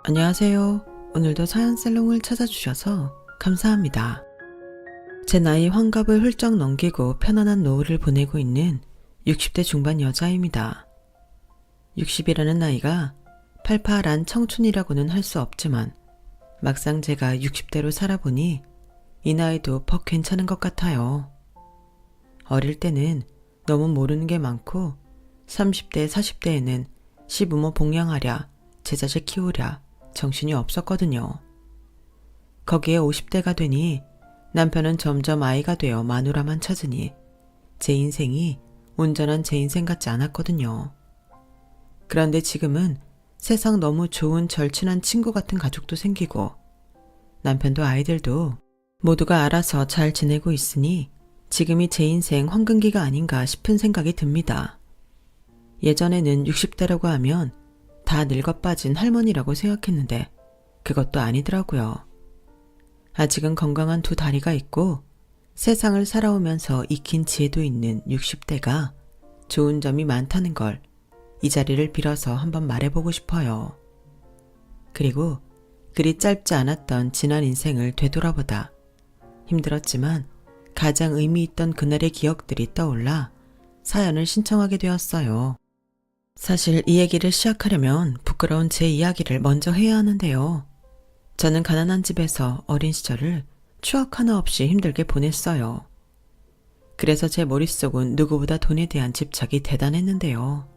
안녕하세요. 오늘도 사연살롱을 찾아주셔서 감사합니다. 제 나이 환갑을 훌쩍 넘기고 편안한 노후를 보내고 있는 60대 중반 여자입니다. 60이라는 나이가 팔팔한 청춘이라고는 할 수 없지만 막상 제가 60대로 살아보니 이 나이도 퍽 괜찮은 것 같아요. 어릴 때는 너무 모르는 게 많고 30대, 40대에는 시부모 봉양하랴, 제자식 키우랴 정신이 없었거든요. 거기에 50대가 되니 남편은 점점 아이가 되어 마누라만 찾으니 제 인생이 온전한 제 인생 같지 않았거든요. 그런데 지금은 세상 너무 좋은 절친한 친구 같은 가족도 생기고 남편도 아이들도 모두가 알아서 잘 지내고 있으니 지금이 제 인생 황금기가 아닌가 싶은 생각이 듭니다. 예전에는 60대라고 하면 다 늙어 빠진 할머니라고 생각했는데 그것도 아니더라고요. 아직은 건강한 두 다리가 있고 세상을 살아오면서 익힌 지혜도 있는 60대가 좋은 점이 많다는 걸 이 자리를 빌어서 한번 말해보고 싶어요. 그리고 그리 짧지 않았던 지난 인생을 되돌아보다 힘들었지만 가장 의미 있던 그날의 기억들이 떠올라 사연을 신청하게 되었어요. 사실 이 얘기를 시작하려면 부끄러운 제 이야기를 먼저 해야 하는데요. 저는 가난한 집에서 어린 시절을 추억 하나 없이 힘들게 보냈어요. 그래서 제 머릿속은 누구보다 돈에 대한 집착이 대단했는데요.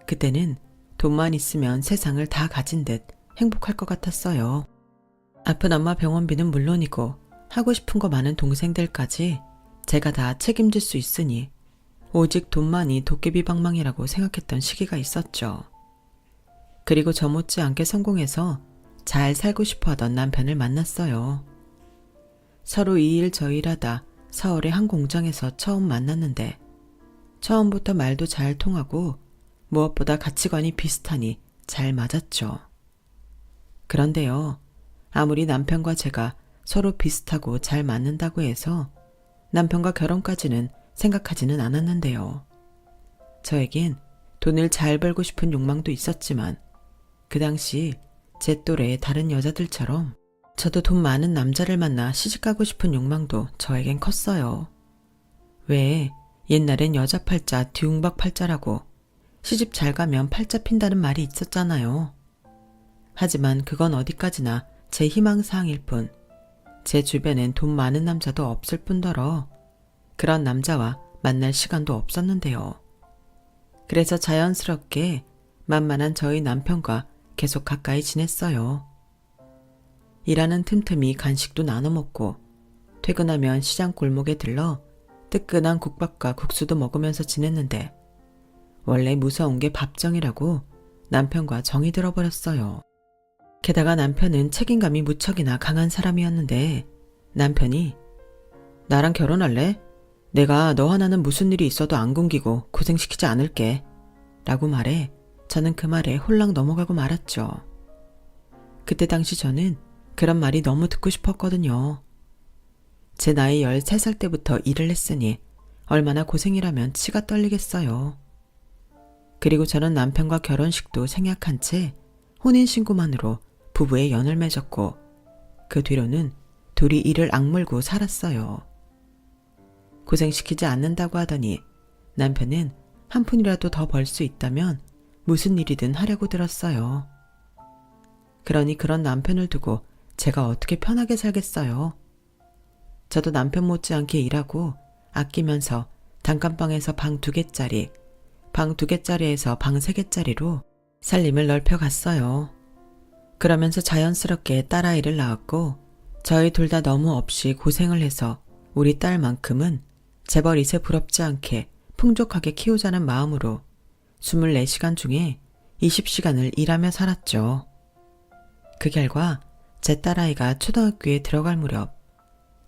그때는 돈만 있으면 세상을 다 가진 듯 행복할 것 같았어요. 아픈 엄마 병원비는 물론이고 하고 싶은 거 많은 동생들까지 제가 다 책임질 수 있으니 오직 돈만이 도깨비방망이라고 생각했던 시기가 있었죠. 그리고 저 못지않게 성공해서 잘 살고 싶어 하던 남편을 만났어요. 서로 이 일 저 일 하다 서울의 한 공장에서 처음 만났는데 처음부터 말도 잘 통하고 무엇보다 가치관이 비슷하니 잘 맞았죠. 그런데요, 아무리 남편과 제가 서로 비슷하고 잘 맞는다고 해서 남편과 결혼까지는 생각하지는 않았는데요. 저에겐 돈을 잘 벌고 싶은 욕망도 있었지만 그 당시 제 또래의 다른 여자들처럼 저도 돈 많은 남자를 만나 시집가고 싶은 욕망도 저에겐 컸어요. 왜 옛날엔 여자 팔자 뒤웅박 팔자라고 시집 잘 가면 팔자 핀다는 말이 있었잖아요. 하지만 그건 어디까지나 제 희망사항일 뿐 제 주변엔 돈 많은 남자도 없을 뿐더러 그런 남자와 만날 시간도 없었는데요. 그래서 자연스럽게 만만한 저희 남편과 계속 가까이 지냈어요. 일하는 틈틈이 간식도 나눠 먹고 퇴근하면 시장 골목에 들러 뜨끈한 국밥과 국수도 먹으면서 지냈는데 원래 무서운 게 밥정이라고 남편과 정이 들어버렸어요. 게다가 남편은 책임감이 무척이나 강한 사람이었는데 남편이 나랑 결혼할래? 내가 너 하나는 무슨 일이 있어도 안 굶기고 고생시키지 않을게 라고 말해 저는 그 말에 홀랑 넘어가고 말았죠. 그때 당시 저는 그런 말이 너무 듣고 싶었거든요. 제 나이 13살 때부터 일을 했으니 얼마나 고생이라면 치가 떨리겠어요. 그리고 저는 남편과 결혼식도 생략한 채 혼인신고만으로 부부의 연을 맺었고 그 뒤로는 둘이 이를 악물고 살았어요. 고생시키지 않는다고 하더니 남편은 한 푼이라도 더 벌 수 있다면 무슨 일이든 하려고 들었어요. 그러니 그런 남편을 두고 제가 어떻게 편하게 살겠어요. 저도 남편 못지않게 일하고 아끼면서 단칸방에서 방 2개짜리, 방 2개짜리에서 방 3개짜리로 살림을 넓혀갔어요. 그러면서 자연스럽게 딸아이를 낳았고 저희 둘 다 너무 없이 고생을 해서 우리 딸만큼은 재벌 이세 부럽지 않게 풍족하게 키우자는 마음으로 24시간 중에 20시간을 일하며 살았죠. 그 결과 제 딸아이가 초등학교에 들어갈 무렵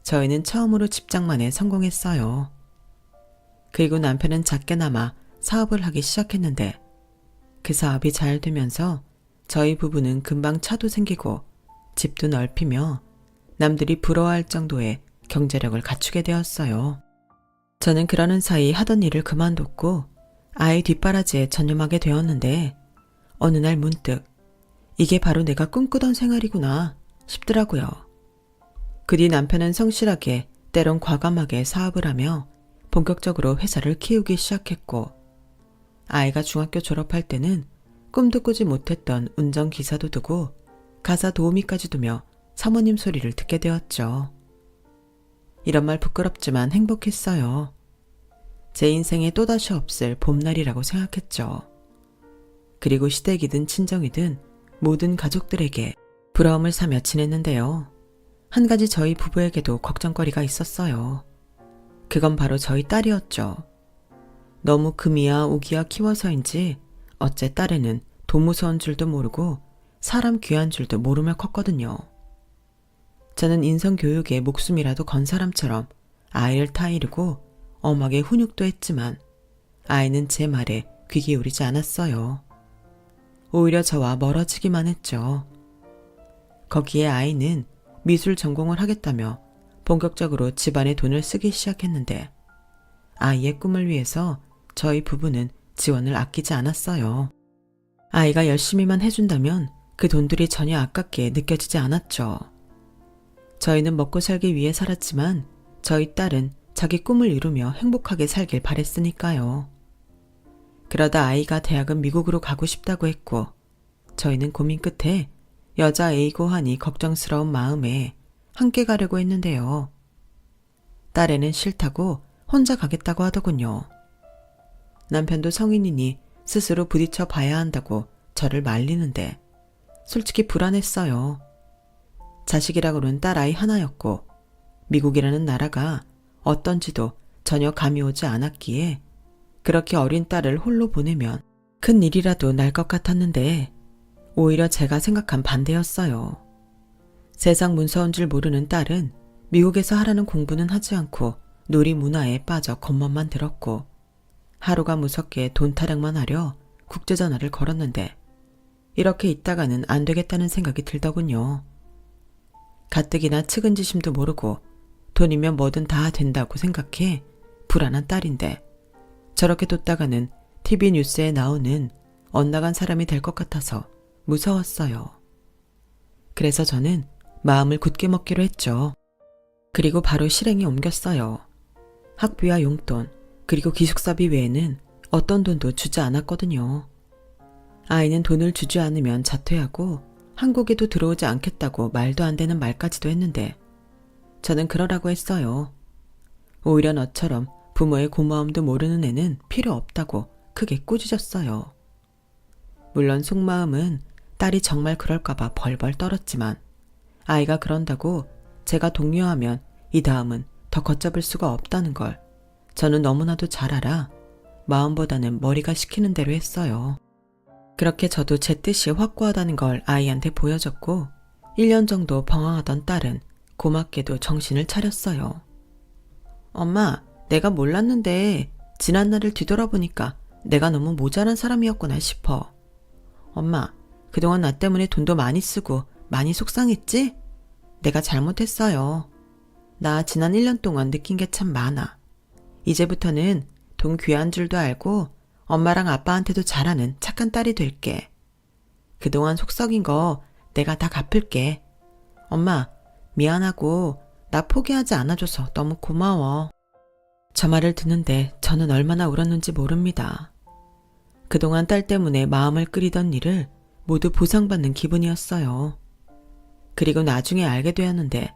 저희는 처음으로 집장만에 성공했어요. 그리고 남편은 작게나마 사업을 하기 시작했는데 그 사업이 잘 되면서 저희 부부는 금방 차도 생기고 집도 넓히며 남들이 부러워할 정도의 경제력을 갖추게 되었어요. 저는 그러는 사이 하던 일을 그만뒀고 아이 뒷바라지에 전념하게 되었는데 어느 날 문득 이게 바로 내가 꿈꾸던 생활이구나 싶더라고요. 그 뒤 남편은 성실하게 때론 과감하게 사업을 하며 본격적으로 회사를 키우기 시작했고, 아이가 중학교 졸업할 때는 꿈도 꾸지 못했던 운전기사도 두고 가사 도우미까지 두며 사모님 소리를 듣게 되었죠. 이런 말 부끄럽지만 행복했어요. 제 인생에 또다시 없을 봄날이라고 생각했죠. 그리고 시댁이든 친정이든 모든 가족들에게 부러움을 사며 지냈는데요. 한 가지 저희 부부에게도 걱정거리가 있었어요. 그건 바로 저희 딸이었죠. 너무 금이야 오기야 키워서인지 어째 딸에는 돈 무서운 줄도 모르고 사람 귀한 줄도 모르며 컸거든요. 저는 인성교육에 목숨이라도 건 사람처럼 아이를 타이르고 엄하게 훈육도 했지만 아이는 제 말에 귀 기울이지 않았어요. 오히려 저와 멀어지기만 했죠. 거기에 아이는 미술 전공을 하겠다며 본격적으로 집안의 돈을 쓰기 시작했는데 아이의 꿈을 위해서 저희 부부는 지원을 아끼지 않았어요. 아이가 열심히만 해준다면 그 돈들이 전혀 아깝게 느껴지지 않았죠. 저희는 먹고 살기 위해 살았지만 저희 딸은 자기 꿈을 이루며 행복하게 살길 바랬으니까요. 그러다 아이가 대학은 미국으로 가고 싶다고 했고 저희는 고민 끝에 여자 A고 하니 걱정스러운 마음에 함께 가려고 했는데요. 딸애는 싫다고 혼자 가겠다고 하더군요. 남편도 성인이니 스스로 부딪혀 봐야 한다고 저를 말리는데 솔직히 불안했어요. 자식이라고는 딸아이 하나였고 미국이라는 나라가 어떤지도 전혀 감이 오지 않았기에 그렇게 어린 딸을 홀로 보내면 큰 일이라도 날 것 같았는데 오히려 제가 생각한 반대였어요. 세상 문서운 줄 모르는 딸은 미국에서 하라는 공부는 하지 않고 놀이 문화에 빠져 겉멋만 들었고 하루가 무섭게 돈 타령만 하려 국제전화를 걸었는데 이렇게 있다가는 안 되겠다는 생각이 들더군요. 가뜩이나 측은지심도 모르고 돈이면 뭐든 다 된다고 생각해 불안한 딸인데 저렇게 뒀다가는 TV 뉴스에 나오는 엇나간 사람이 될 것 같아서 무서웠어요. 그래서 저는 마음을 굳게 먹기로 했죠. 그리고 바로 실행에 옮겼어요. 학비와 용돈 그리고 기숙사비 외에는 어떤 돈도 주지 않았거든요. 아이는 돈을 주지 않으면 자퇴하고 한국에도 들어오지 않겠다고 말도 안 되는 말까지도 했는데 저는 그러라고 했어요. 오히려 너처럼 부모의 고마움도 모르는 애는 필요 없다고 크게 꾸짖었어요. 물론 속마음은 딸이 정말 그럴까봐 벌벌 떨었지만 아이가 그런다고 제가 독려하면 이 다음은 더 걷잡을 수가 없다는 걸 저는 너무나도 잘 알아 마음보다는 머리가 시키는 대로 했어요. 그렇게 저도 제 뜻이 확고하다는 걸 아이한테 보여줬고 1년 정도 방황하던 딸은 고맙게도 정신을 차렸어요. 엄마, 내가 몰랐는데 지난 날을 뒤돌아보니까 내가 너무 모자란 사람이었구나 싶어. 엄마, 그동안 나 때문에 돈도 많이 쓰고 많이 속상했지? 내가 잘못했어요. 나 지난 1년 동안 느낀 게 참 많아. 이제부터는 돈 귀한 줄도 알고 엄마랑 아빠한테도 잘하는 착한 딸이 될게. 그동안 속 썩인 거 내가 다 갚을게. 엄마, 미안하고 나 포기하지 않아줘서 너무 고마워. 저 말을 듣는데 저는 얼마나 울었는지 모릅니다. 그동안 딸 때문에 마음을 끓이던 일을 모두 보상받는 기분이었어요. 그리고 나중에 알게 되었는데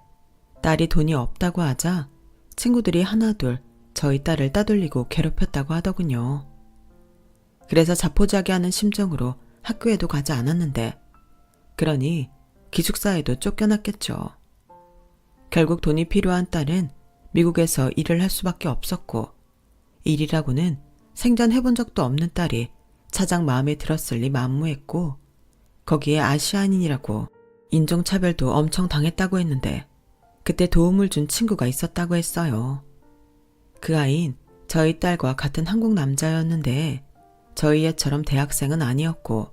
딸이 돈이 없다고 하자 친구들이 하나둘 저희 딸을 따돌리고 괴롭혔다고 하더군요. 그래서 자포자기하는 심정으로 학교에도 가지 않았는데 그러니 기숙사에도 쫓겨났겠죠. 결국 돈이 필요한 딸은 미국에서 일을 할 수밖에 없었고 일이라고는 생전 해본 적도 없는 딸이 차장 마음에 들었을 리 만무했고 거기에 아시아인이라고 인종차별도 엄청 당했다고 했는데 그때 도움을 준 친구가 있었다고 했어요. 그 아이는 저희 딸과 같은 한국 남자였는데 저희 애처럼 대학생은 아니었고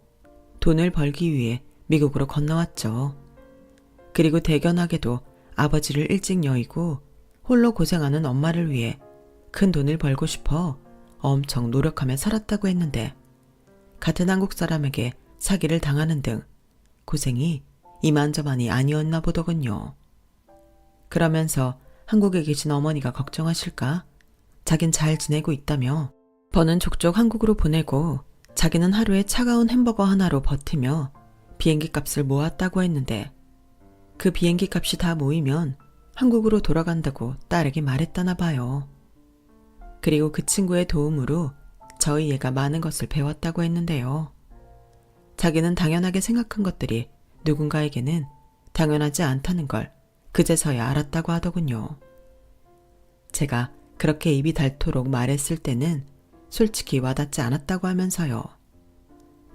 돈을 벌기 위해 미국으로 건너왔죠. 그리고 대견하게도 아버지를 일찍 여의고 홀로 고생하는 엄마를 위해 큰 돈을 벌고 싶어 엄청 노력하며 살았다고 했는데 같은 한국 사람에게 사기를 당하는 등 고생이 이만저만이 아니었나 보더군요. 그러면서 한국에 계신 어머니가 걱정하실까? 자긴 잘 지내고 있다며 버는 족족 한국으로 보내고 자기는 하루에 차가운 햄버거 하나로 버티며 비행기 값을 모았다고 했는데 그 비행기 값이 다 모이면 한국으로 돌아간다고 딸에게 말했다나 봐요. 그리고 그 친구의 도움으로 저희 애가 많은 것을 배웠다고 했는데요. 자기는 당연하게 생각한 것들이 누군가에게는 당연하지 않다는 걸 그제서야 알았다고 하더군요. 제가 그렇게 입이 닳도록 말했을 때는 솔직히 와닿지 않았다고 하면서요.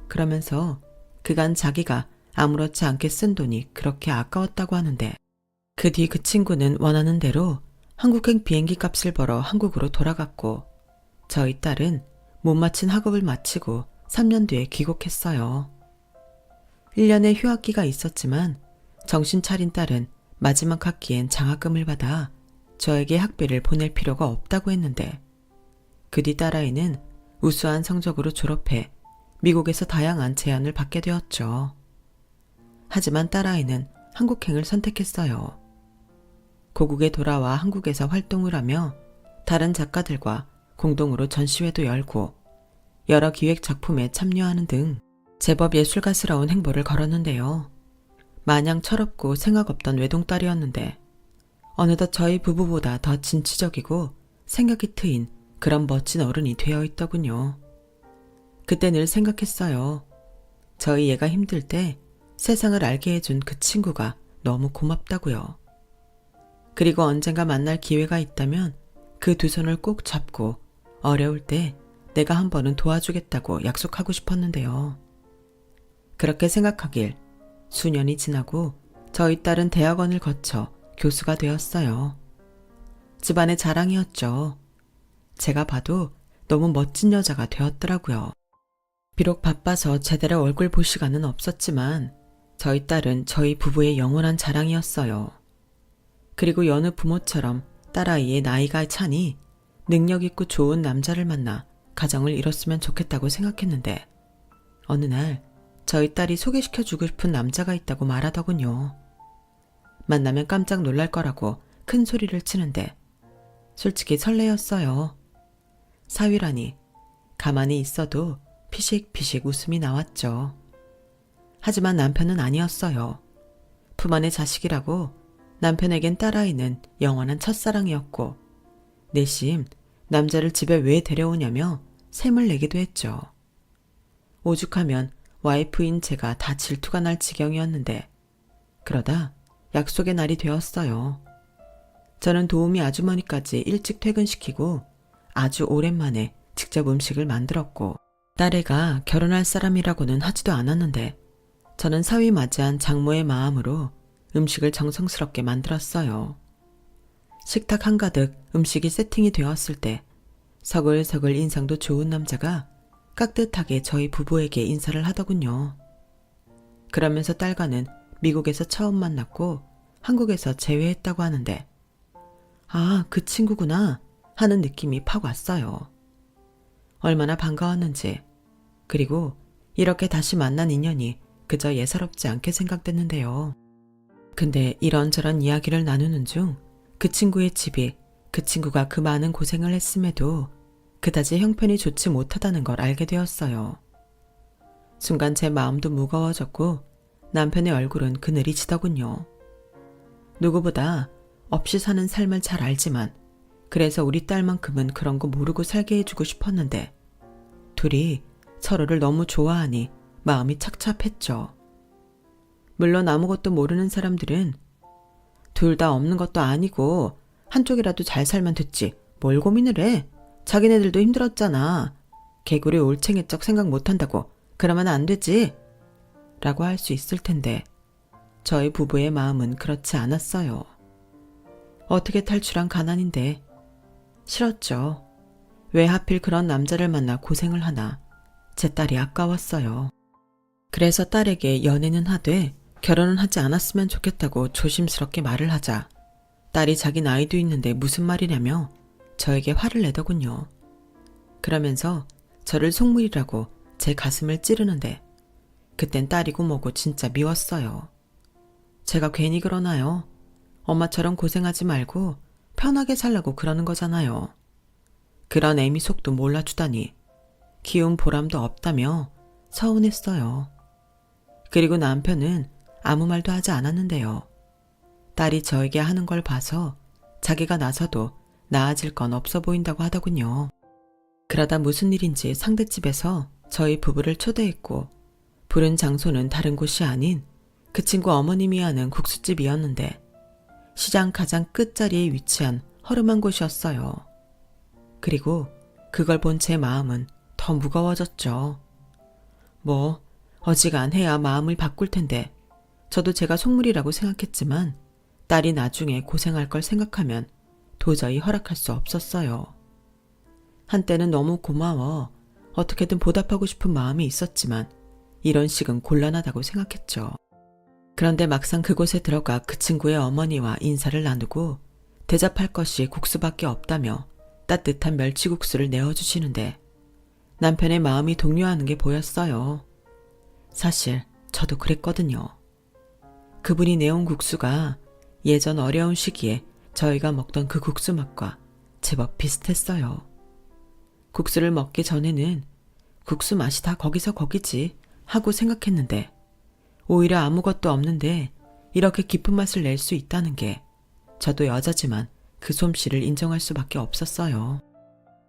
그러면서 그간 자기가 아무렇지 않게 쓴 돈이 그렇게 아까웠다고 하는데 그 뒤 그 친구는 원하는 대로 한국행 비행기 값을 벌어 한국으로 돌아갔고 저희 딸은 못 마친 학업을 마치고 3년 뒤에 귀국했어요. 1년의 휴학기가 있었지만 정신 차린 딸은 마지막 학기엔 장학금을 받아 저에게 학비를 보낼 필요가 없다고 했는데 그 뒤 딸아이는 우수한 성적으로 졸업해 미국에서 다양한 제안을 받게 되었죠. 하지만 딸아이는 한국행을 선택했어요. 고국에 돌아와 한국에서 활동을 하며 다른 작가들과 공동으로 전시회도 열고 여러 기획 작품에 참여하는 등 제법 예술가스러운 행보를 걸었는데요. 마냥 철없고 생각 없던 외동딸이었는데 어느덧 저희 부부보다 더 진취적이고 생각이 트인 그런 멋진 어른이 되어 있더군요. 그때 늘 생각했어요. 저희 애가 힘들 때 세상을 알게 해준 그 친구가 너무 고맙다고요. 그리고 언젠가 만날 기회가 있다면 그 두 손을 꼭 잡고 어려울 때 내가 한 번은 도와주겠다고 약속하고 싶었는데요. 그렇게 생각하길 수년이 지나고 저희 딸은 대학원을 거쳐 교수가 되었어요. 집안의 자랑이었죠. 제가 봐도 너무 멋진 여자가 되었더라고요. 비록 바빠서 제대로 얼굴 볼 시간은 없었지만 저희 딸은 저희 부부의 영원한 자랑이었어요. 그리고 여느 부모처럼 딸아이의 나이가 차니 능력 있고 좋은 남자를 만나 가정을 이뤘으면 좋겠다고 생각했는데 어느 날 저희 딸이 소개시켜주고 싶은 남자가 있다고 말하더군요. 만나면 깜짝 놀랄 거라고 큰 소리를 치는데 솔직히 설레었어요. 사위라니 가만히 있어도 피식피식 웃음이 나왔죠. 하지만 남편은 아니었어요. 품 안의 자식이라고 남편에겐 딸아이는 영원한 첫사랑이었고 내심 남자를 집에 왜 데려오냐며 샘을 내기도 했죠. 오죽하면 와이프인 제가 다 질투가 날 지경이었는데 그러다 약속의 날이 되었어요. 저는 도우미 아주머니까지 일찍 퇴근시키고 아주 오랜만에 직접 음식을 만들었고 딸애가 결혼할 사람이라고는 하지도 않았는데 저는 사위 맞이한 장모의 마음으로 음식을 정성스럽게 만들었어요. 식탁 한가득 음식이 세팅이 되었을 때 서글서글 인상도 좋은 남자가 깍듯하게 저희 부부에게 인사를 하더군요. 그러면서 딸과는 미국에서 처음 만났고 한국에서 재회했다고 하는데 아, 그 친구구나 하는 느낌이 팍 왔어요. 얼마나 반가웠는지 그리고 이렇게 다시 만난 인연이 그저 예사롭지 않게 생각됐는데요. 근데 이런저런 이야기를 나누는 중 그 친구의 집이 그 친구가 그 많은 고생을 했음에도 그다지 형편이 좋지 못하다는 걸 알게 되었어요. 순간 제 마음도 무거워졌고 남편의 얼굴은 그늘이 지더군요. 누구보다 없이 사는 삶을 잘 알지만 그래서 우리 딸만큼은 그런 거 모르고 살게 해주고 싶었는데 둘이 서로를 너무 좋아하니 마음이 착잡했죠. 물론 아무것도 모르는 사람들은 둘 다 없는 것도 아니고 한쪽이라도 잘 살면 됐지 뭘 고민을 해. 자기네들도 힘들었잖아. 개구리 올챙이적 생각 못한다고 그러면 안 되지 라고 할 수 있을 텐데 저희 부부의 마음은 그렇지 않았어요. 어떻게 탈출한 가난인데 싫었죠. 왜 하필 그런 남자를 만나 고생을 하나 제 딸이 아까웠어요. 그래서 딸에게 연애는 하되 결혼은 하지 않았으면 좋겠다고 조심스럽게 말을 하자 딸이 자기 나이도 있는데 무슨 말이냐며 저에게 화를 내더군요. 그러면서 저를 속물이라고 제 가슴을 찌르는데 그땐 딸이고 뭐고 진짜 미웠어요. 제가 괜히 그러나요? 엄마처럼 고생하지 말고 편하게 살라고 그러는 거잖아요. 그런 애미 속도 몰라주다니 키운 보람도 없다며 서운했어요. 그리고 남편은 아무 말도 하지 않았는데요. 딸이 저에게 하는 걸 봐서 자기가 나서도 나아질 건 없어 보인다고 하더군요. 그러다 무슨 일인지 상대집에서 저희 부부를 초대했고 부른 장소는 다른 곳이 아닌 그 친구 어머님이 하는 국수집이었는데 시장 가장 끝자리에 위치한 허름한 곳이었어요. 그리고 그걸 본 제 마음은 더 무거워졌죠. 뭐 어지간해야 마음을 바꿀 텐데 저도 제가 속물이라고 생각했지만 딸이 나중에 고생할 걸 생각하면 도저히 허락할 수 없었어요. 한때는 너무 고마워 어떻게든 보답하고 싶은 마음이 있었지만 이런 식은 곤란하다고 생각했죠. 그런데 막상 그곳에 들어가 그 친구의 어머니와 인사를 나누고 대접할 것이 국수밖에 없다며 따뜻한 멸치국수를 내어주시는데 남편의 마음이 동요하는 게 보였어요. 사실 저도 그랬거든요. 그분이 내온 국수가 예전 어려운 시기에 저희가 먹던 그 국수 맛과 제법 비슷했어요. 국수를 먹기 전에는 국수 맛이 다 거기서 거기지 하고 생각했는데 오히려 아무것도 없는데 이렇게 깊은 맛을 낼 수 있다는 게 저도 여자지만 그 솜씨를 인정할 수밖에 없었어요.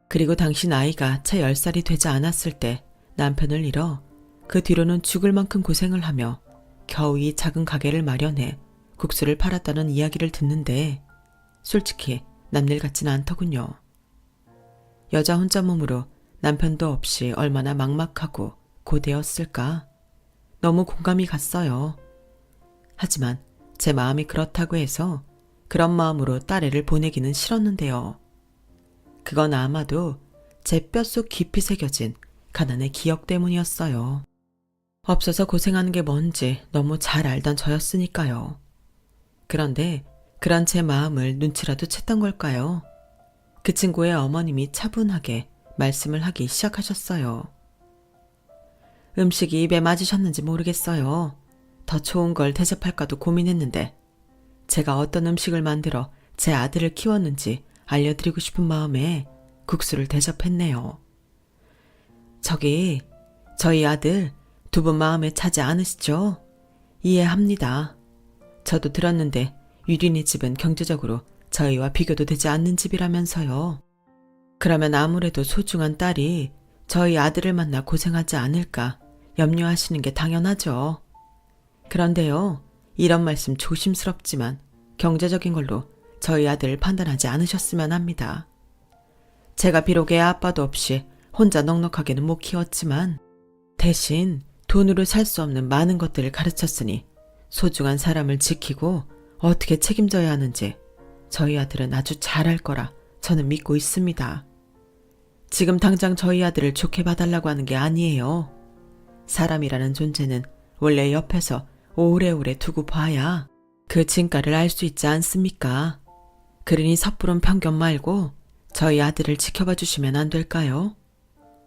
그리고 당시 나이가 채 10살이 되지 않았을 때 남편을 잃어 그 뒤로는 죽을 만큼 고생을 하며 겨우 이 작은 가게를 마련해 국수를 팔았다는 이야기를 듣는데 솔직히 남일 같지는 않더군요. 여자 혼자 몸으로 남편도 없이 얼마나 막막하고 고되었을까. 너무 공감이 갔어요. 하지만 제 마음이 그렇다고 해서 그런 마음으로 딸애를 보내기는 싫었는데요. 그건 아마도 제 뼛속 깊이 새겨진 가난의 기억 때문이었어요. 없어서 고생하는 게 뭔지 너무 잘 알던 저였으니까요. 그런데 그런 제 마음을 눈치라도 챘던 걸까요? 그 친구의 어머님이 차분하게 말씀을 하기 시작하셨어요. 음식이 입에 맞으셨는지 모르겠어요. 더 좋은 걸 대접할까도 고민했는데 제가 어떤 음식을 만들어 제 아들을 키웠는지 알려드리고 싶은 마음에 국수를 대접했네요. 저희 아들 두 분 마음에 차지 않으시죠? 이해합니다. 저도 들었는데 유린이 집은 경제적으로 저희와 비교도 되지 않는 집이라면서요. 그러면 아무래도 소중한 딸이 저희 아들을 만나 고생하지 않을까 염려하시는 게 당연하죠. 그런데요, 이런 말씀 조심스럽지만 경제적인 걸로 저희 아들을 판단하지 않으셨으면 합니다. 제가 비록 애 아빠도 없이 혼자 넉넉하게는 못 키웠지만 대신 돈으로 살 수 없는 많은 것들을 가르쳤으니 소중한 사람을 지키고 어떻게 책임져야 하는지 저희 아들은 아주 잘할 거라 저는 믿고 있습니다. 지금 당장 저희 아들을 좋게 봐달라고 하는 게 아니에요. 사람이라는 존재는 원래 옆에서 오래오래 두고 봐야 그 진가를 알 수 있지 않습니까? 그러니 섣부른 편견 말고 저희 아들을 지켜봐 주시면 안 될까요?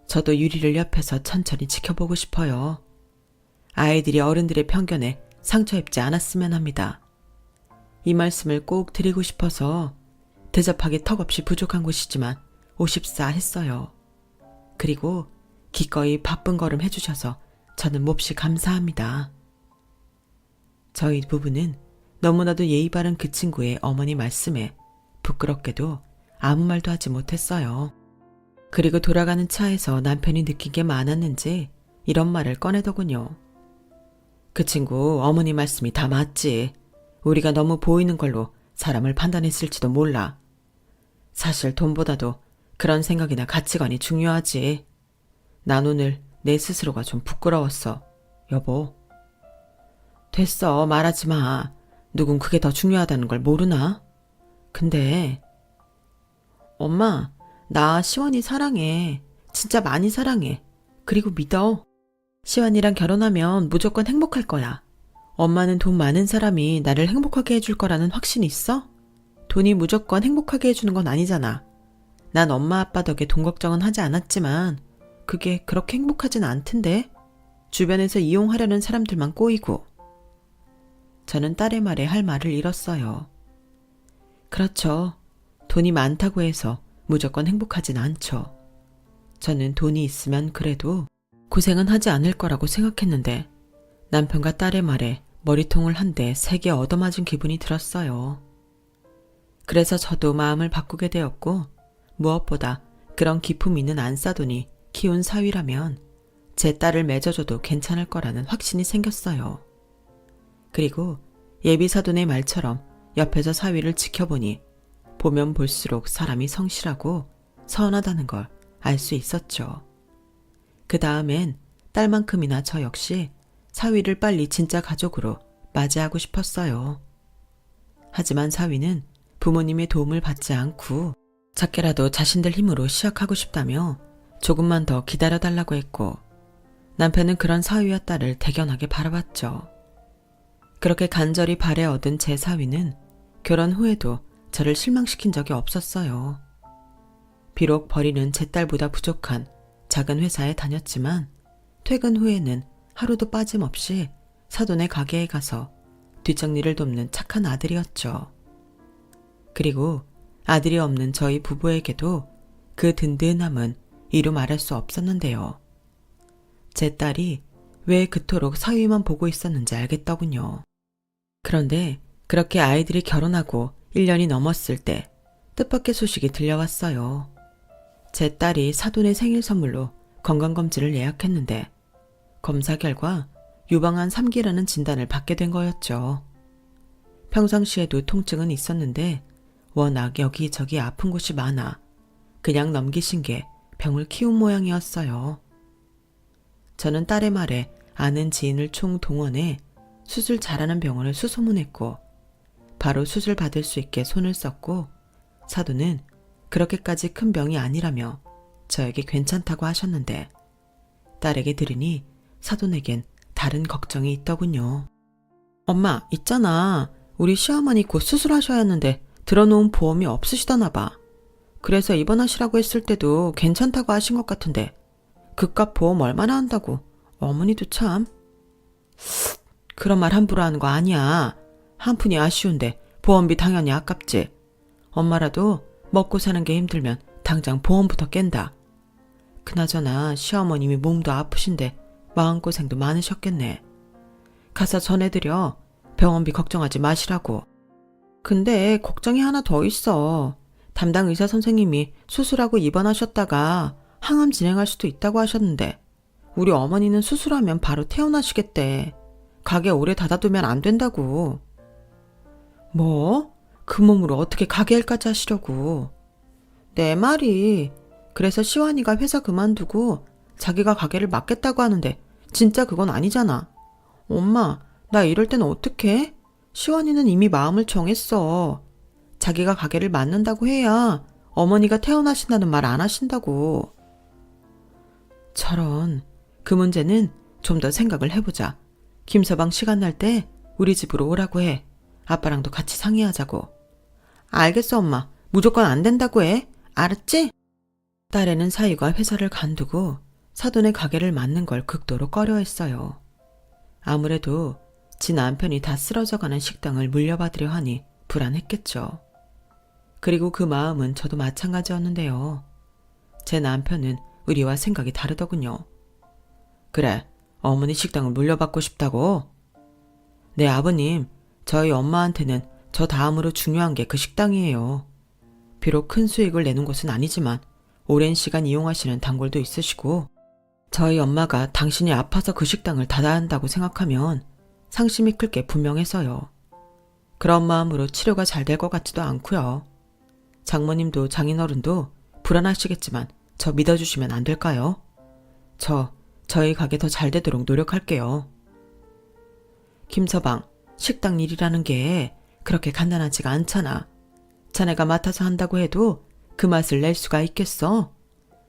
저도 유리를 옆에서 천천히 지켜보고 싶어요. 아이들이 어른들의 편견에 상처 입지 않았으면 합니다. 이 말씀을 꼭 드리고 싶어서 대접하기 턱없이 부족한 곳이지만 54 했어요. 그리고 기꺼이 바쁜 걸음 해주셔서 저는 몹시 감사합니다. 저희 부부는 너무나도 예의 바른 그 친구의 어머니 말씀에 부끄럽게도 아무 말도 하지 못했어요. 그리고 돌아가는 차에서 남편이 느낀 게 많았는지 이런 말을 꺼내더군요. 그 친구 어머니 말씀이 다 맞지. 우리가 너무 보이는 걸로 사람을 판단했을지도 몰라. 사실 돈보다도 그런 생각이나 가치관이 중요하지. 난 오늘 내 스스로가 좀 부끄러웠어. 여보. 됐어, 말하지 마. 누군 그게 더 중요하다는 걸 모르나? 근데 엄마, 나 시원이 사랑해. 진짜 많이 사랑해. 그리고 믿어. 시완이랑 결혼하면 무조건 행복할 거야. 엄마는 돈 많은 사람이 나를 행복하게 해줄 거라는 확신이 있어? 돈이 무조건 행복하게 해주는 건 아니잖아. 난 엄마 아빠 덕에 돈 걱정은 하지 않았지만 그게 그렇게 행복하진 않던데. 주변에서 이용하려는 사람들만 꼬이고. 저는 딸의 말에 할 말을 잃었어요. 그렇죠. 돈이 많다고 해서 무조건 행복하진 않죠. 저는 돈이 있으면 그래도 고생은 하지 않을 거라고 생각했는데 남편과 딸의 말에 머리통을 한 대 세게 얻어맞은 기분이 들었어요. 그래서 저도 마음을 바꾸게 되었고 무엇보다 그런 기품 있는 안싸돈이 키운 사위라면 제 딸을 맺어줘도 괜찮을 거라는 확신이 생겼어요. 그리고 예비사돈의 말처럼 옆에서 사위를 지켜보니 보면 볼수록 사람이 성실하고 선하다는 걸 알 수 있었죠. 그 다음엔 딸만큼이나 저 역시 사위를 빨리 진짜 가족으로 맞이하고 싶었어요. 하지만 사위는 부모님의 도움을 받지 않고 작게라도 자신들 힘으로 시작하고 싶다며 조금만 더 기다려달라고 했고 남편은 그런 사위와 딸을 대견하게 바라봤죠. 그렇게 간절히 바래 얻은 제 사위는 결혼 후에도 저를 실망시킨 적이 없었어요. 비록 벌이는 제 딸보다 부족한 작은 회사에 다녔지만 퇴근 후에는 하루도 빠짐없이 사돈의 가게에 가서 뒷정리를 돕는 착한 아들이었죠. 그리고 아들이 없는 저희 부부에게도 그 든든함은 이루 말할 수 없었는데요. 제 딸이 왜 그토록 사위만 보고 있었는지 알겠더군요. 그런데 그렇게 아이들이 결혼하고 1년이 넘었을 때 뜻밖의 소식이 들려왔어요. 제 딸이 사돈의 생일 선물로 건강검진을 예약했는데 검사 결과 유방암 3기라는 진단을 받게 된 거였죠. 평상시에도 통증은 있었는데 워낙 여기저기 아픈 곳이 많아 그냥 넘기신 게 병을 키운 모양이었어요. 저는 딸의 말에 아는 지인을 총동원해 수술 잘하는 병원을 수소문했고 바로 수술 받을 수 있게 손을 썼고 사돈은 그렇게까지 큰 병이 아니라며 저에게 괜찮다고 하셨는데 딸에게 들으니 사돈에겐 다른 걱정이 있더군요. 엄마, 있잖아. 우리 시어머니 곧 수술하셔야 하는데 들어놓은 보험이 없으시다나 봐. 그래서 입원하시라고 했을 때도 괜찮다고 하신 것 같은데 그깟 보험 얼마나 한다고. 어머니도 참. 그런 말 함부로 하는 거 아니야. 한 푼이 아쉬운데 보험비 당연히 아깝지. 엄마라도 먹고 사는 게 힘들면 당장 보험부터 깬다. 그나저나 시어머님이 몸도 아프신데 마음고생도 많으셨겠네. 가서 전해드려. 병원비 걱정하지 마시라고. 근데 걱정이 하나 더 있어. 담당 의사 선생님이 수술하고 입원하셨다가 항암 진행할 수도 있다고 하셨는데 우리 어머니는 수술하면 바로 퇴원하시겠대. 가게 오래 닫아두면 안 된다고. 뭐? 그 몸으로 어떻게 가게 일까지 하시려고. 내 말이. 그래서 시완이가 회사 그만두고 자기가 가게를 맡겠다고 하는데 진짜 그건 아니잖아. 엄마, 나 이럴 때는 어떡해? 시완이는 이미 마음을 정했어. 자기가 가게를 맡는다고 해야 어머니가 퇴원하신다는 말 안 하신다고. 저런, 그 문제는 좀 더 생각을 해보자. 김서방 시간 날 때 우리 집으로 오라고 해. 아빠랑도 같이 상의하자고. 알겠어, 엄마. 무조건 안 된다고 해. 알았지? 딸애는 사위가 회사를 간두고 사돈의 가게를 맡는 걸 극도로 꺼려했어요. 아무래도 지 남편이 다 쓰러져가는 식당을 물려받으려 하니 불안했겠죠. 그리고 그 마음은 저도 마찬가지였는데요. 제 남편은 의리와 생각이 다르더군요. 그래, 어머니 식당을 물려받고 싶다고? 네, 아버님. 저희 엄마한테는 저 다음으로 중요한 게 그 식당이에요. 비록 큰 수익을 내는 곳은 아니지만 오랜 시간 이용하시는 단골도 있으시고 저희 엄마가 당신이 아파서 그 식당을 닫아야 한다고 생각하면 상심이 클 게 분명해서요. 그런 마음으로 치료가 잘 될 것 같지도 않고요. 장모님도 장인어른도 불안하시겠지만 저 믿어주시면 안 될까요? 저희 가게 더 잘 되도록 노력할게요. 김서방, 식당 일이라는 게 그렇게 간단하지가 않잖아. 자네가 맡아서 한다고 해도 그 맛을 낼 수가 있겠어?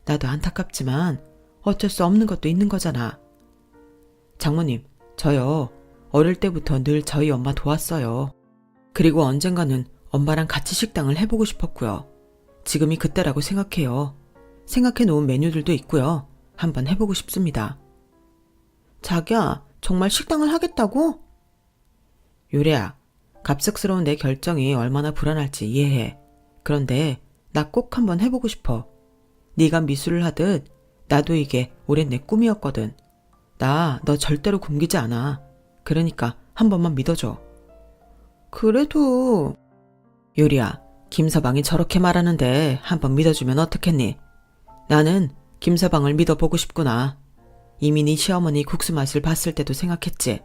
나도 안타깝지만 어쩔 수 없는 것도 있는 거잖아. 장모님, 저요. 어릴 때부터 늘 저희 엄마 도왔어요. 그리고 언젠가는 엄마랑 같이 식당을 해보고 싶었고요. 지금이 그때라고 생각해요. 생각해 놓은 메뉴들도 있고요. 한번 해보고 싶습니다. 자기야, 정말 식당을 하겠다고? 유래야, 갑작스러운 내 결정이 얼마나 불안할지 이해해. 그런데 나 꼭 한번 해보고 싶어. 네가 미술을 하듯 나도 이게 오랜 내 꿈이었거든. 나 너 절대로 굶기지 않아. 그러니까 한 번만 믿어줘. 그래도... 유리야, 김서방이 저렇게 말하는데 한번 믿어주면 어떻겠니? 나는 김서방을 믿어보고 싶구나. 이미 네 시어머니 국수 맛을 봤을 때도 생각했지.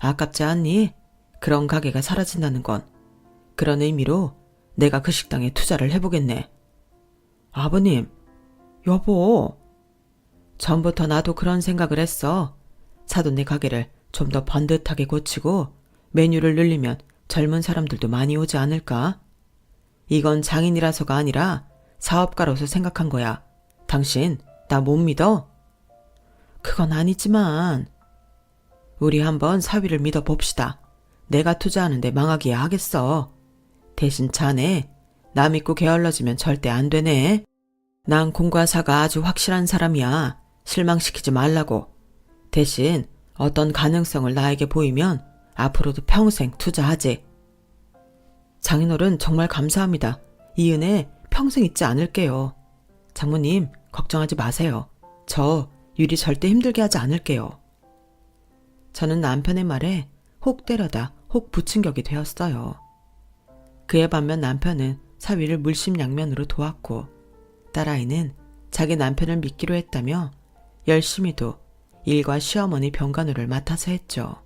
아깝지 않니? 그런 가게가 사라진다는 건. 그런 의미로 내가 그 식당에 투자를 해보겠네. 아버님, 여보. 전부터 나도 그런 생각을 했어. 사돈네 가게를 좀 더 번듯하게 고치고 메뉴를 늘리면 젊은 사람들도 많이 오지 않을까? 이건 장인이라서가 아니라 사업가로서 생각한 거야. 당신 나 못 믿어? 그건 아니지만... 우리 한번 사위를 믿어봅시다. 내가 투자하는데 망하기야 하겠어. 대신 자네 나 믿고 게을러지면 절대 안 되네. 난 공과사가 아주 확실한 사람이야. 실망시키지 말라고. 대신 어떤 가능성을 나에게 보이면 앞으로도 평생 투자하지. 장인어른 정말 감사합니다. 이 은혜 평생 잊지 않을게요. 장모님 걱정하지 마세요. 저 유리 절대 힘들게 하지 않을게요. 저는 남편의 말에 혹 때려다 혹 붙인 격이 되었어요. 그에 반면 남편은 사위를 물심양면으로 도왔고 딸아이는 자기 남편을 믿기로 했다며 열심히도 일과 시어머니 병간호를 맡아서 했죠.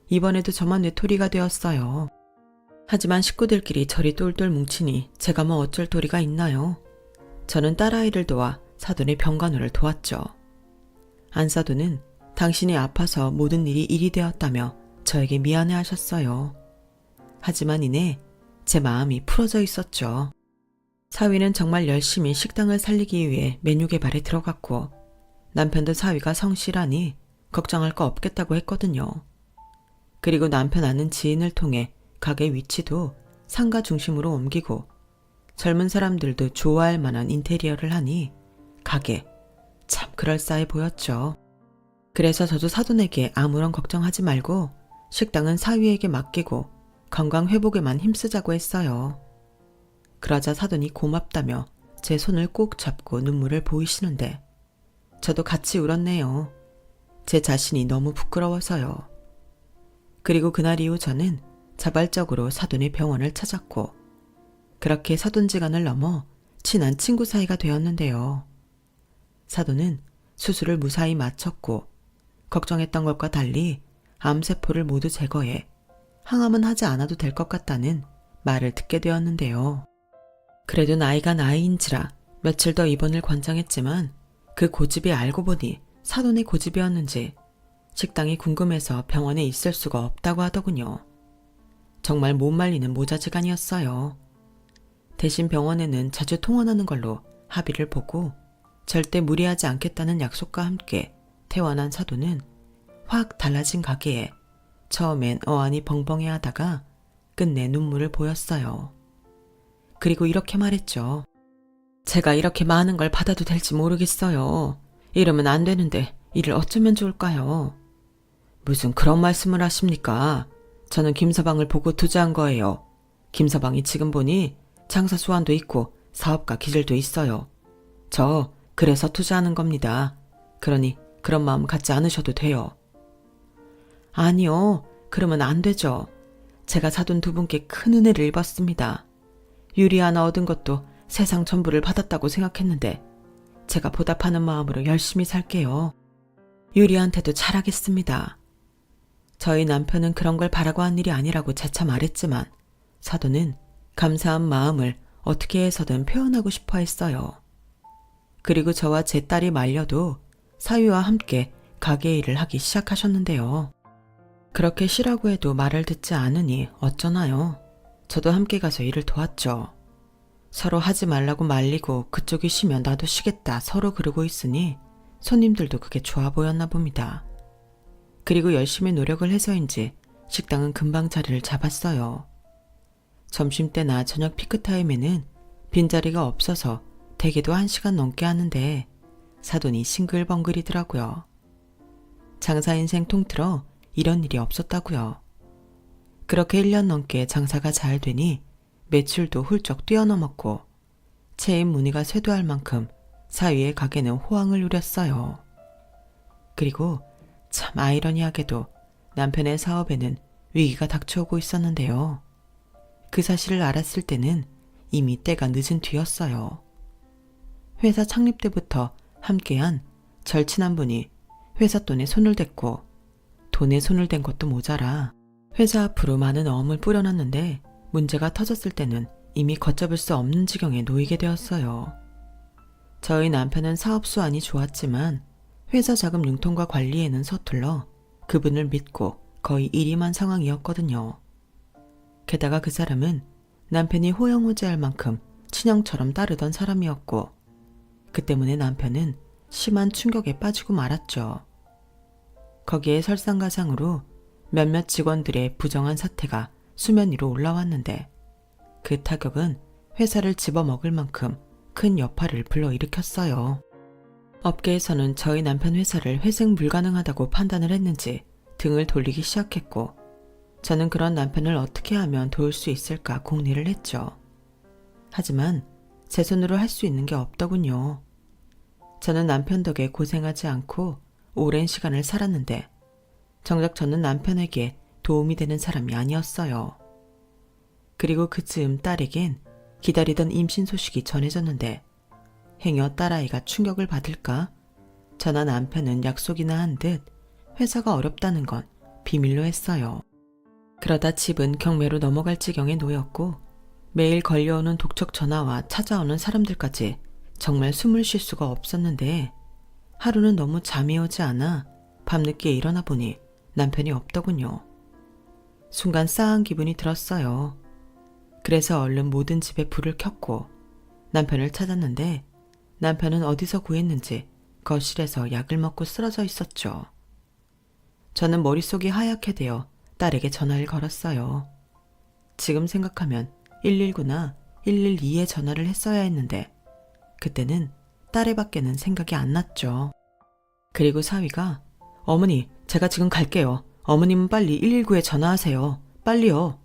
이번에도 저만 외톨이가 되었어요. 하지만 식구들끼리 저리 똘똘 뭉치니 제가 뭐 어쩔 도리가 있나요? 저는 딸아이를 도와 사돈의 병간호를 도왔죠. 안사돈은 당신이 아파서 모든 일이 일이 되었다며 저에게 미안해하셨어요. 하지만 이내 제 마음이 풀어져 있었죠. 사위는 정말 열심히 식당을 살리기 위해 메뉴 개발에 들어갔고 남편도 사위가 성실하니 걱정할 거 없겠다고 했거든요. 그리고 남편 아는 지인을 통해 가게 위치도 상가 중심으로 옮기고 젊은 사람들도 좋아할 만한 인테리어를 하니 가게 참 그럴싸해 보였죠. 그래서 저도 사돈에게 아무런 걱정하지 말고 식당은 사위에게 맡기고 건강 회복에만 힘쓰자고 했어요. 그러자 사돈이 고맙다며 제 손을 꼭 잡고 눈물을 보이시는데 저도 같이 울었네요. 제 자신이 너무 부끄러워서요. 그리고 그날 이후 저는 자발적으로 사돈의 병원을 찾았고 그렇게 사돈지간을 넘어 친한 친구 사이가 되었는데요. 사돈은 수술을 무사히 마쳤고 걱정했던 것과 달리 암세포를 모두 제거해 항암은 하지 않아도 될 것 같다는 말을 듣게 되었는데요. 그래도 나이가 나이인지라 며칠 더 입원을 권장했지만 그 고집이 알고 보니 사돈의 고집이었는지 식당이 궁금해서 병원에 있을 수가 없다고 하더군요. 정말 못 말리는 모자지간이었어요. 대신 병원에는 자주 통원하는 걸로 합의를 보고 절대 무리하지 않겠다는 약속과 함께 퇴원한 사돈은 확 달라진 가게에 처음엔 어안이 벙벙해하다가 끝내 눈물을 보였어요. 그리고 이렇게 말했죠. 제가 이렇게 많은 걸 받아도 될지 모르겠어요. 이러면 안 되는데 이를 어쩌면 좋을까요? 무슨 그런 말씀을 하십니까? 저는 김서방을 보고 투자한 거예요. 김서방이 지금 보니 장사 수완도 있고 사업가 기질도 있어요. 저 그래서 투자하는 겁니다. 그러니 그런 마음 갖지 않으셔도 돼요. 아니요. 그러면 안 되죠. 제가 사돈 두 분께 큰 은혜를 입었습니다. 유리 하나 얻은 것도 세상 전부를 받았다고 생각했는데 제가 보답하는 마음으로 열심히 살게요. 유리한테도 잘하겠습니다. 저희 남편은 그런 걸 바라고 한 일이 아니라고 재차 말했지만 사돈은 감사한 마음을 어떻게 해서든 표현하고 싶어 했어요. 그리고 저와 제 딸이 말려도 사위와 함께 가게 일을 하기 시작하셨는데요. 그렇게 쉬라고 해도 말을 듣지 않으니 어쩌나요? 저도 함께 가서 일을 도왔죠. 서로 하지 말라고 말리고 그쪽이 쉬면 나도 쉬겠다 서로 그러고 있으니 손님들도 그게 좋아 보였나 봅니다. 그리고 열심히 노력을 해서인지 식당은 금방 자리를 잡았어요. 점심때나 저녁 피크타임에는 빈자리가 없어서 대기도 1시간 넘게 하는데 사돈이 싱글벙글이더라고요. 장사 인생 통틀어 이런 일이 없었다고요. 그렇게 1년 넘게 장사가 잘 되니 매출도 훌쩍 뛰어넘었고 체인 문의가 쇄도할 만큼 사위의 가게는 호황을 누렸어요. 그리고 참 아이러니하게도 남편의 사업에는 위기가 닥쳐오고 있었는데요. 그 사실을 알았을 때는 이미 때가 늦은 뒤였어요. 회사 창립 때부터 함께한 절친한 분이 회사 돈에 손을 댔고 돈에 손을 댄 것도 모자라 회사 앞으로 많은 어음을 뿌려놨는데 문제가 터졌을 때는 이미 걷잡을 수 없는 지경에 놓이게 되었어요. 저희 남편은 사업 수완이 좋았지만 회사 자금 융통과 관리에는 서툴러 그분을 믿고 거의 일임한 상황이었거든요. 게다가 그 사람은 남편이 호영호재할 만큼 친형처럼 따르던 사람이었고 그 때문에 남편은 심한 충격에 빠지고 말았죠. 거기에 설상가상으로 몇몇 직원들의 부정한 사태가 수면 위로 올라왔는데 그 타격은 회사를 집어먹을 만큼 큰 여파를 불러일으켰어요. 업계에서는 저희 남편 회사를 회생 불가능하다고 판단을 했는지 등을 돌리기 시작했고 저는 그런 남편을 어떻게 하면 도울 수 있을까 궁리를 했죠. 하지만 제 손으로 할 수 있는 게 없더군요. 저는 남편 덕에 고생하지 않고 오랜 시간을 살았는데 정작 저는 남편에게 도움이 되는 사람이 아니었어요. 그리고 그즈음 딸에겐 기다리던 임신 소식이 전해졌는데 행여 딸아이가 충격을 받을까? 저나 남편은 약속이나 한 듯 회사가 어렵다는 건 비밀로 했어요. 그러다 집은 경매로 넘어갈 지경에 놓였고 매일 걸려오는 독촉 전화와 찾아오는 사람들까지 정말 숨을 쉴 수가 없었는데 하루는 너무 잠이 오지 않아 밤늦게 일어나 보니 남편이 없더군요. 순간 싸한 기분이 들었어요. 그래서 얼른 모든 집에 불을 켰고 남편을 찾았는데 남편은 어디서 구했는지 거실에서 약을 먹고 쓰러져 있었죠. 저는 머릿속이 하얗게 되어 딸에게 전화를 걸었어요. 지금 생각하면 119나 112에 전화를 했어야 했는데 그때는 딸의 밖에는 생각이 안 났죠. 그리고 사위가 어머니 제가 지금 갈게요. 어머님은 빨리 119에 전화하세요. 빨리요.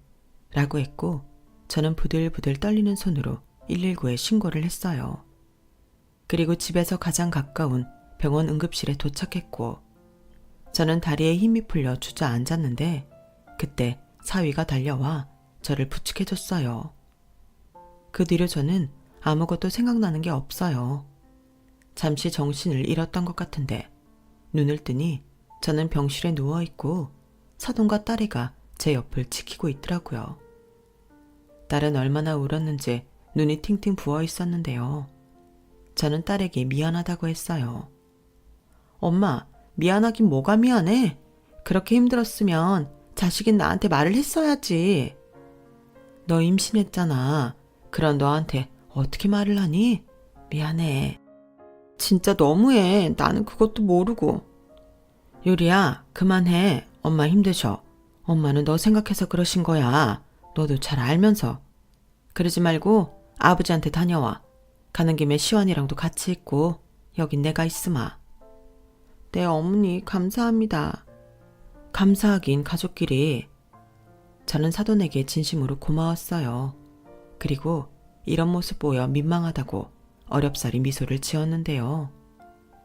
라고 했고 저는 부들부들 떨리는 손으로 119에 신고를 했어요. 그리고 집에서 가장 가까운 병원 응급실에 도착했고 저는 다리에 힘이 풀려 주저앉았는데 그때 사위가 달려와 저를 부축해줬어요. 그 뒤로 저는 아무것도 생각나는 게 없어요. 잠시 정신을 잃었던 것 같은데 눈을 뜨니 저는 병실에 누워있고 사돈과 딸애가 제 옆을 지키고 있더라고요. 딸은 얼마나 울었는지 눈이 팅팅 부어 있었는데요. 저는 딸에게 미안하다고 했어요. 엄마, 미안하긴 뭐가 미안해? 그렇게 힘들었으면 자식인 나한테 말을 했어야지. 너 임신했잖아. 그런 너한테 어떻게 말을 하니? 미안해. 진짜 너무해. 나는 그것도 모르고. 유리야, 그만해. 엄마 힘드셔. 엄마는 너 생각해서 그러신 거야. 너도 잘 알면서. 그러지 말고 아버지한테 다녀와. 가는 김에 시완이랑도 같이 있고 여긴 내가 있으마. 네 어머니 감사합니다. 감사하긴 가족끼리. 저는 사돈에게 진심으로 고마웠어요. 그리고 이런 모습 보여 민망하다고 어렵사리 미소를 지었는데요.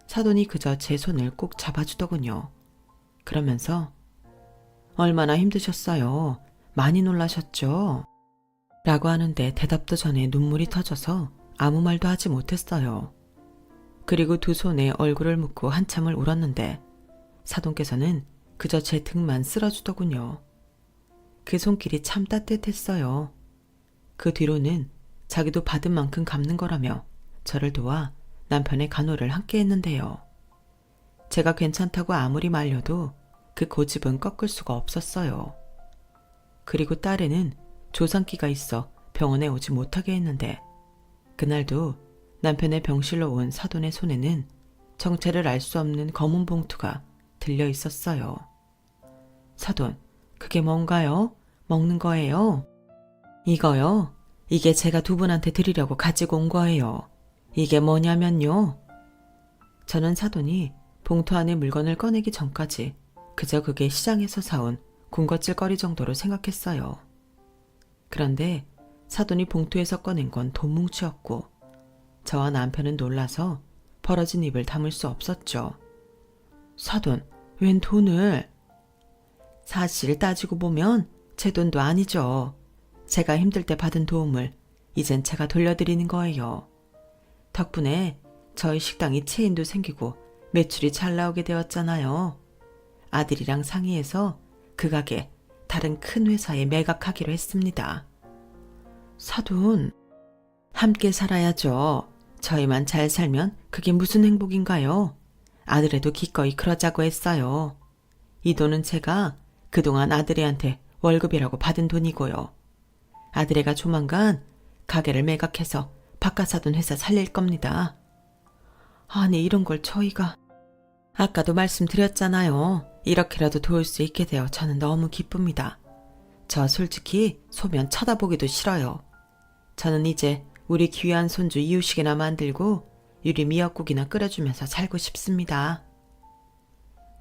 사돈이 그저 제 손을 꼭 잡아주더군요. 그러면서 얼마나 힘드셨어요? 많이 놀라셨죠? 라고 하는데 대답도 전에 눈물이 터져서 아무 말도 하지 못했어요. 그리고 두 손에 얼굴을 묻고 한참을 울었는데 사돈께서는 그저 제 등만 쓸어주더군요. 그 손길이 참 따뜻했어요. 그 뒤로는 자기도 받은 만큼 갚는 거라며 저를 도와 남편의 간호를 함께 했는데요. 제가 괜찮다고 아무리 말려도 그 고집은 꺾을 수가 없었어요. 그리고 딸에는 조상기가 있어 병원에 오지 못하게 했는데 그날도 남편의 병실로 온 사돈의 손에는 정체를 알 수 없는 검은 봉투가 들려 있었어요. 사돈, 그게 뭔가요? 먹는 거예요? 이거요? 이게 제가 두 분한테 드리려고 가지고 온 거예요. 이게 뭐냐면요. 저는 사돈이 봉투 안에 물건을 꺼내기 전까지 그저 그게 시장에서 사온 군것질거리 정도로 생각했어요. 그런데 사돈이 봉투에서 꺼낸 건 돈 뭉치였고 저와 남편은 놀라서 벌어진 입을 다물 수 없었죠. 사돈, 웬 돈을? 사실 따지고 보면 제 돈도 아니죠. 제가 힘들 때 받은 도움을 이젠 제가 돌려드리는 거예요. 덕분에 저희 식당이 체인도 생기고 매출이 잘 나오게 되었잖아요. 아들이랑 상의해서 그 가게 다른 큰 회사에 매각하기로 했습니다. 사돈, 함께 살아야죠. 저희만 잘 살면 그게 무슨 행복인가요? 아들애도 기꺼이 그러자고 했어요. 이 돈은 제가 그동안 아들애한테 월급이라고 받은 돈이고요. 아들애가 조만간 가게를 매각해서 바깥 사돈 회사 살릴 겁니다. 아니, 이런 걸 저희가... 아까도 말씀드렸잖아요. 이렇게라도 도울 수 있게 되어 저는 너무 기쁩니다. 저 솔직히 소면 쳐다보기도 싫어요. 저는 이제 우리 귀한 손주 이유식이나 만들고 유리 미역국이나 끓여주면서 살고 싶습니다.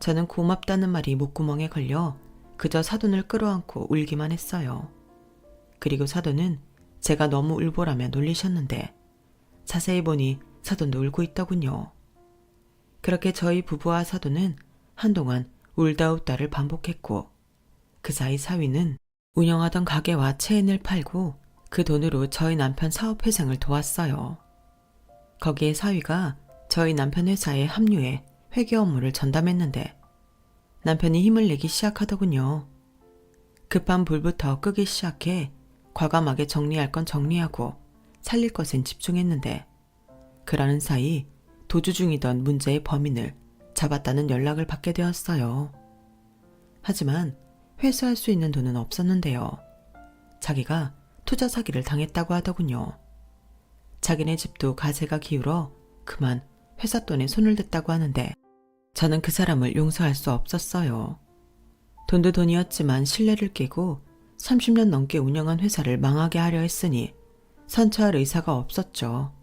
저는 고맙다는 말이 목구멍에 걸려 그저 사돈을 끌어안고 울기만 했어요. 그리고 사돈은 제가 너무 울보라며 놀리셨는데 자세히 보니 사돈도 울고 있더군요. 그렇게 저희 부부와 사돈은 한동안 울다 웃다를 반복했고 그 사이 사위는 운영하던 가게와 체인을 팔고 그 돈으로 저희 남편 사업회생을 도왔어요. 거기에 사위가 저희 남편 회사에 합류해 회계 업무를 전담했는데 남편이 힘을 내기 시작하더군요. 급한 불부터 끄기 시작해 과감하게 정리할 건 정리하고 살릴 것엔 집중했는데 그러는 사이 도주 중이던 문제의 범인을 잡았다는 연락을 받게 되었어요. 하지만 회수할 수 있는 돈은 없었는데요. 자기가 투자 사기를 당했다고 하더군요. 자기네 집도 가세가 기울어 그만 회사 돈에 손을 댔다고 하는데 저는 그 사람을 용서할 수 없었어요. 돈도 돈이었지만 신뢰를 깨고 30년 넘게 운영한 회사를 망하게 하려 했으니 선처할 의사가 없었죠.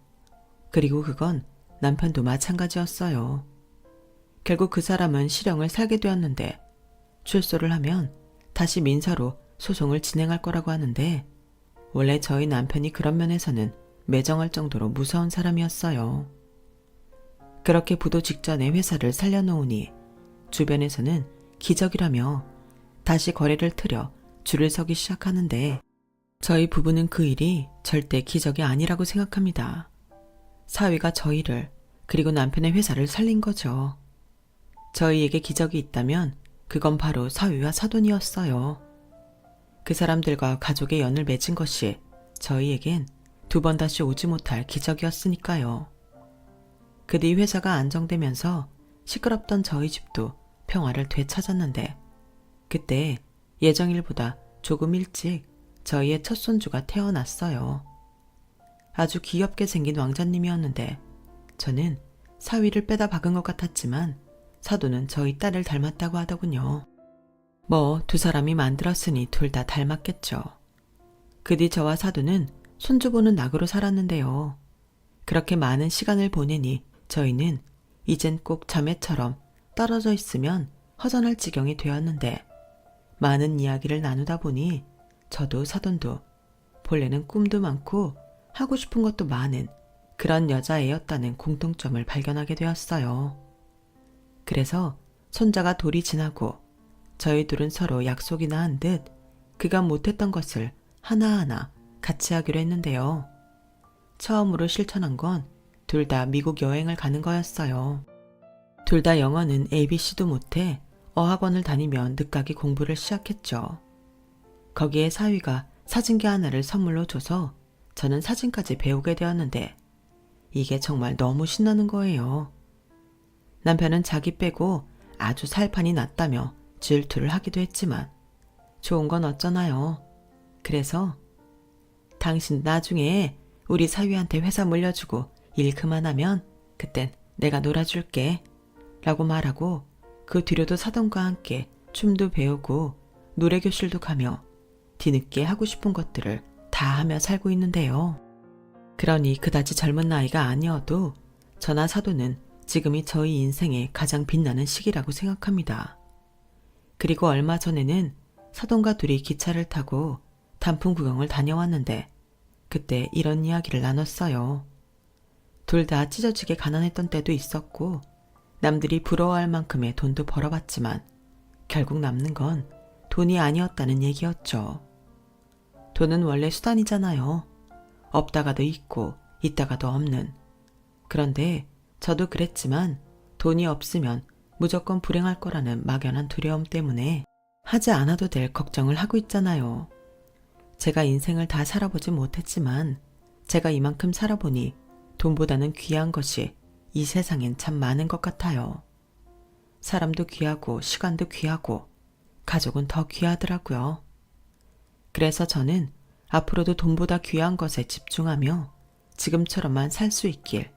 그리고 그건 남편도 마찬가지였어요. 결국 그 사람은 실형을 살게 되었는데 출소를 하면 다시 민사로 소송을 진행할 거라고 하는데 원래 저희 남편이 그런 면에서는 매정할 정도로 무서운 사람이었어요. 그렇게 부도 직전에 회사를 살려놓으니 주변에서는 기적이라며 다시 거래를 틀려 줄을 서기 시작하는데 저희 부부는 그 일이 절대 기적이 아니라고 생각합니다. 사위가 저희를 그리고 남편의 회사를 살린 거죠. 저희에게 기적이 있다면 그건 바로 사위와 사돈이었어요. 그 사람들과 가족의 연을 맺은 것이 저희에겐 두 번 다시 오지 못할 기적이었으니까요. 그 뒤 회사가 안정되면서 시끄럽던 저희 집도 평화를 되찾았는데 그때 예정일보다 조금 일찍 저희의 첫 손주가 태어났어요. 아주 귀엽게 생긴 왕자님이었는데 저는 사위를 빼다 박은 것 같았지만 사돈은 저희 딸을 닮았다고 하더군요. 뭐 두 사람이 만들었으니 둘 다 닮았겠죠. 그 뒤 저와 사돈은 손주 보는 낙으로 살았는데요. 그렇게 많은 시간을 보내니 저희는 이젠 꼭 자매처럼 떨어져 있으면 허전할 지경이 되었는데 많은 이야기를 나누다 보니 저도 사돈도 본래는 꿈도 많고 하고 싶은 것도 많은 그런 여자애였다는 공통점을 발견하게 되었어요. 그래서 손자가 돌이 지나고 저희 둘은 서로 약속이나 한 듯 그간 못했던 것을 하나하나 같이 하기로 했는데요. 처음으로 실천한 건 둘 다 미국 여행을 가는 거였어요. 둘 다 영어는 ABC도 못해 어학원을 다니며 늦가기 공부를 시작했죠. 거기에 사위가 사진기 하나를 선물로 줘서 저는 사진까지 배우게 되었는데 이게 정말 너무 신나는 거예요. 남편은 자기 빼고 아주 살판이 났다며 질투를 하기도 했지만 좋은 건 어쩌나요. 그래서 당신 나중에 우리 사위한테 회사 물려주고 일 그만하면 그땐 내가 놀아줄게 라고 말하고 그 뒤로도 사돈과 함께 춤도 배우고 노래교실도 가며 뒤늦게 하고 싶은 것들을 다 하며 살고 있는데요. 그러니 그다지 젊은 나이가 아니어도 저나 사돈은 지금이 저희 인생의 가장 빛나는 시기라고 생각합니다. 그리고 얼마 전에는 사돈과 둘이 기차를 타고 단풍 구경을 다녀왔는데 그때 이런 이야기를 나눴어요. 둘 다 찢어지게 가난했던 때도 있었고 남들이 부러워할 만큼의 돈도 벌어봤지만 결국 남는 건 돈이 아니었다는 얘기였죠. 돈은 원래 수단이잖아요. 없다가도 있고 있다가도 없는. 그런데 저도 그랬지만 돈이 없으면 무조건 불행할 거라는 막연한 두려움 때문에 하지 않아도 될 걱정을 하고 있잖아요. 제가 인생을 다 살아보지 못했지만 제가 이만큼 살아보니 돈보다는 귀한 것이 이 세상엔 참 많은 것 같아요. 사람도 귀하고 시간도 귀하고 가족은 더 귀하더라고요. 그래서 저는 앞으로도 돈보다 귀한 것에 집중하며 지금처럼만 살 수 있길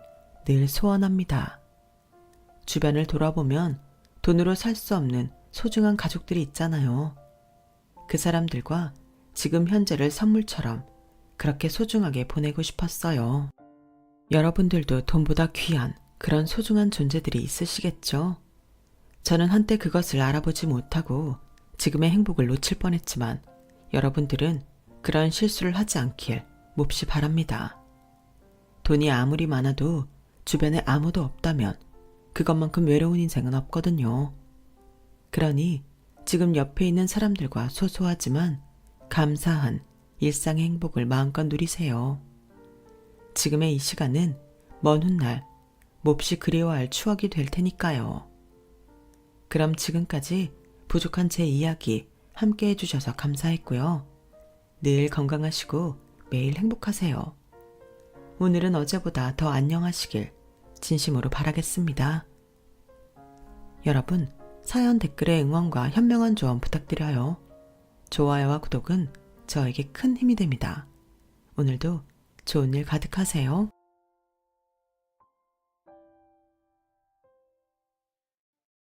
늘 소원합니다. 주변을 돌아보면 돈으로 살 수 없는 소중한 가족들이 있잖아요. 그 사람들과 지금 현재를 선물처럼 그렇게 소중하게 보내고 싶었어요. 여러분들도 돈보다 귀한 그런 소중한 존재들이 있으시겠죠? 저는 한때 그것을 알아보지 못하고 지금의 행복을 놓칠 뻔했지만 여러분들은 그런 실수를 하지 않길 몹시 바랍니다. 돈이 아무리 많아도 주변에 아무도 없다면 그것만큼 외로운 인생은 없거든요. 그러니 지금 옆에 있는 사람들과 소소하지만 감사한 일상의 행복을 마음껏 누리세요. 지금의 이 시간은 먼 훗날 몹시 그리워할 추억이 될 테니까요. 그럼 지금까지 부족한 제 이야기 함께 해주셔서 감사했고요. 늘 건강하시고 매일 행복하세요. 오늘은 어제보다 더 안녕하시길 진심으로 바라겠습니다. 여러분, 사연 댓글에 응원과 현명한 조언 부탁드려요. 좋아요와 구독은 저에게 큰 힘이 됩니다. 오늘도 좋은 일 가득하세요.